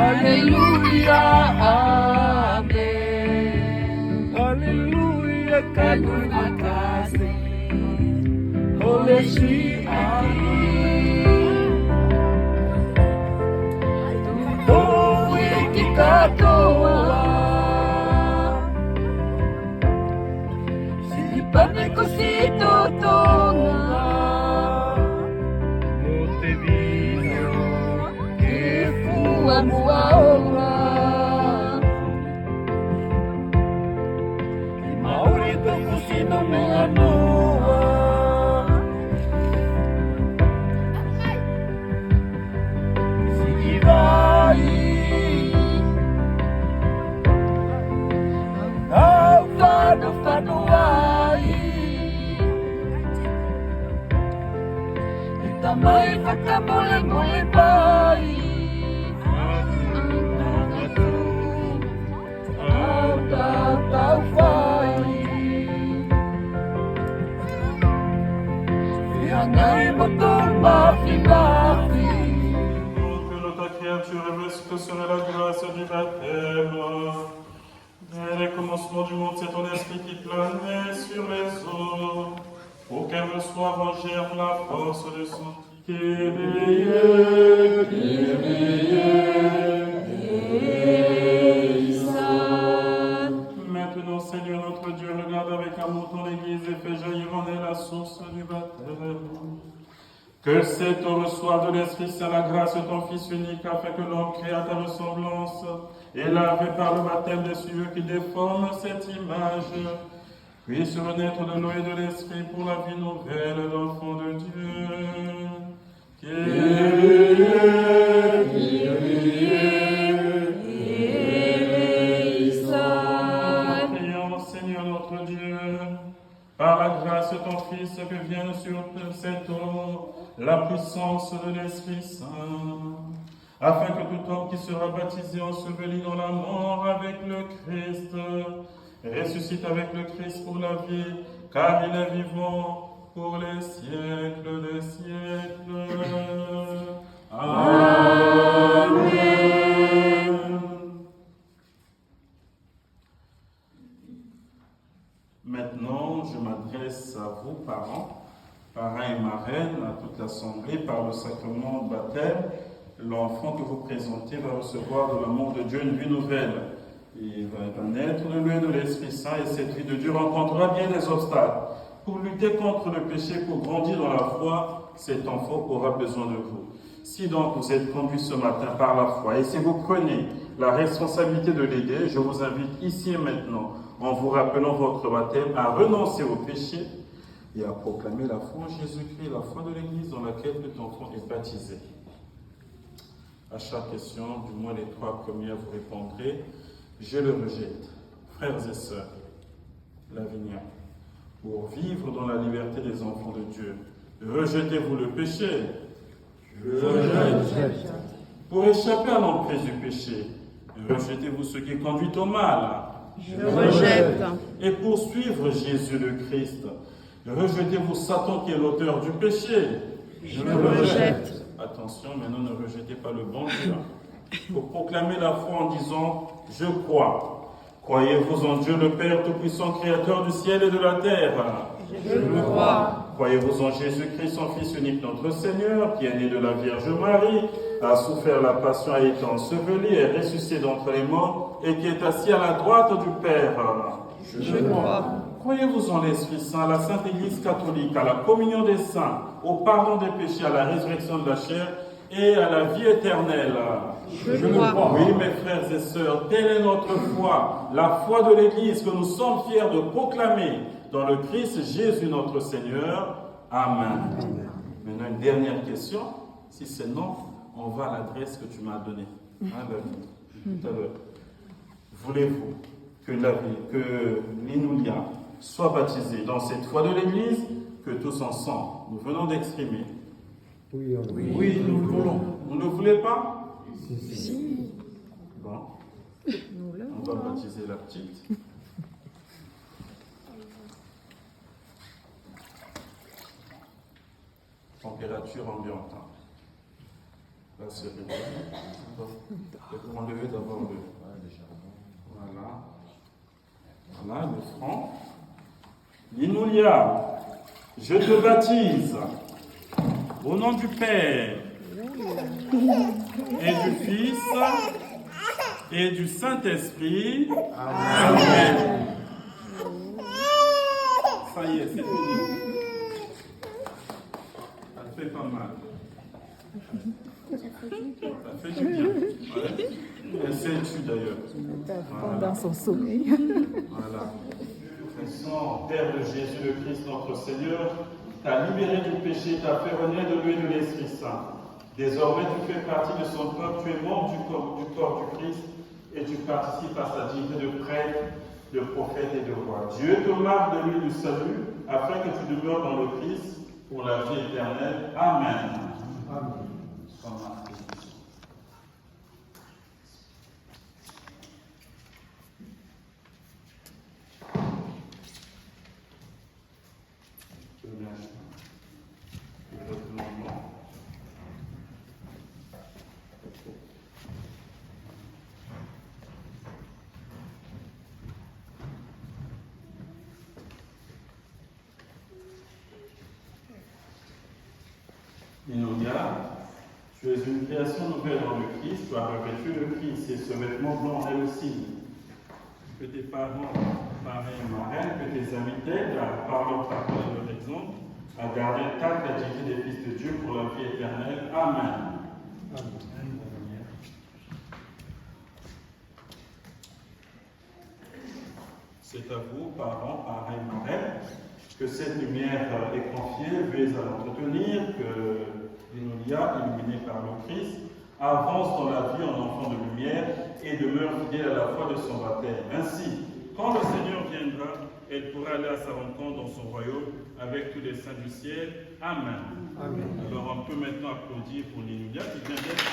Alléluia, Amen. Alléluia, Kalul Makase. Oleshi Oh, ikikatoa. Sipane kusitotonga. Motevino. Kifua muaonga. Maurito kusino meanoa. Tamay pagkamuli-muli bay Au-tau-tau-fay Yangay mo tong bafi-bafi Que notre créature rêve ce que serait la grâce du baptême. Dès le commencement du monde, c'est ton esprit qui planait sur les eaux. Pour qu'elle reçoive en germe la force de son Kyrie, Maintenant, Seigneur notre Dieu, regarde avec amour ton Église et fais jaillir en elle la source du baptême. Que cet homme reçoive de l'Esprit Saint la grâce de ton Fils unique, afin que l'homme créé à ta ressemblance et lavé par le baptême des cieux qui déforme cette image, puisse renaître de l'eau et de l'Esprit pour la vie nouvelle d'enfant de Dieu. Prions, Seigneur notre Dieu, par la grâce de ton Fils, que vienne sur cette eau la puissance de l'Esprit Saint, afin que tout homme qui sera baptisé enseveli dans la mort avec le Christ ressuscite avec le Christ pour la vie, car il est vivant pour les siècles des siècles. Amen. Maintenant, je m'adresse à vous, parents, parrains et marraines, à toute l'Assemblée, par le sacrement de baptême. L'enfant que vous présentez va recevoir de l'amour de Dieu une vie nouvelle. Il va naître de l'eau et de l'Esprit Saint, et cette vie de Dieu rencontrera bien des obstacles. Pour lutter contre le péché, pour grandir dans la foi, cet enfant aura besoin de vous. Si donc vous êtes conduits ce matin par la foi, et si vous prenez la responsabilité de l'aider, je vous invite ici et maintenant, en vous rappelant votre baptême, à renoncer au péché et à proclamer la foi en Jésus-Christ, la foi de l'Église dans laquelle tout enfant est baptisé. À chaque question, du moins les 3 premières, vous répondrez: je le rejette. Frères et sœurs, l'avenir, pour vivre dans la liberté des enfants de Dieu, rejetez-vous le péché. Je rejette. Pour échapper à l'emprise du péché, rejetez-vous ce qui conduit au mal. Je rejette. Et pour suivre Jésus le Christ, Rejetez-vous Satan qui est l'auteur du péché. Je le rejette. Attention, maintenant ne rejetez pas le bon Dieu. Il faut proclamer la foi en disant « Je crois ». Croyez-vous en Dieu le Père Tout-Puissant, Créateur du ciel et de la terre? Je le crois. Croyez-vous en Jésus-Christ, son Fils unique, notre Seigneur, qui est né de la Vierge Marie, a souffert la passion, a été enseveli, est ressuscité d'entre les morts, et qui est assis à la droite du Père? Je crois. Croyez-vous en l'Esprit Saint, à la Sainte Église catholique, à la communion des saints, au pardon des péchés, à la résurrection de la chair et à la vie éternelle? Je crois. Oui, mes frères et sœurs, telle est notre foi, la foi de l'Église que nous sommes fiers de proclamer dans le Christ Jésus notre Seigneur. Amen. Maintenant, une dernière question. Si c'est non, on va à l'adresse que tu m'as donnée, tout à l'heure. Voulez-vous que l'Inoulia soit baptisé dans cette foi de l'Église que tous ensemble nous venons d'exprimer? Oui, nous le voulons. Vous ne le voulez pas? Si. Bon, Nous le on va baptiser la petite. Température ambiante. Là, c'est réglé. On enlever d'abord le. Voilà. Voilà, le franc. L'inoulia, je te baptise au nom du Père et du Fils et du Saint-Esprit. Amen. Ça y est, c'est fini. Ça fait pas mal. Ça fait du bien. Ouais. Elle s'est d'ailleurs. Pendant son sommeil. Voilà. Sang, Père de Jésus le Christ, notre Seigneur, t'a libéré du péché, t'a fait renaître de lui et de l'Esprit Saint. Désormais, tu fais partie de son peuple, tu es membre du corps du Christ et tu participes à sa dignité de prêtre, de prophète et de roi. Dieu te marque de lui du salut, afin que tu demeures dans le Christ pour la vie éternelle. Amen. Amen. Inoulia, tu es une création nouvelle dans le Christ, tu as revêtu le Christ et ce vêtement blanc est le signe que tes parents, pareil marraines, que tes amis t'aident par leur parole et leur exemple à garder intacte la dignité des fils de Dieu pour la vie éternelle. Amen. C'est à vous, parents, pareil marraines, que cette lumière est confiée, veuillez à l'entretenir, que l'Inoulia, illuminée par le Christ, avance dans la vie en enfant de lumière et demeure fidèle à la foi de son baptême. Ainsi, quand le Seigneur viendra, elle pourra aller à sa rencontre dans son royaume avec tous les saints du ciel. Amen. Amen. Alors on peut maintenant applaudir pour l'Inoulia qui vient d'être.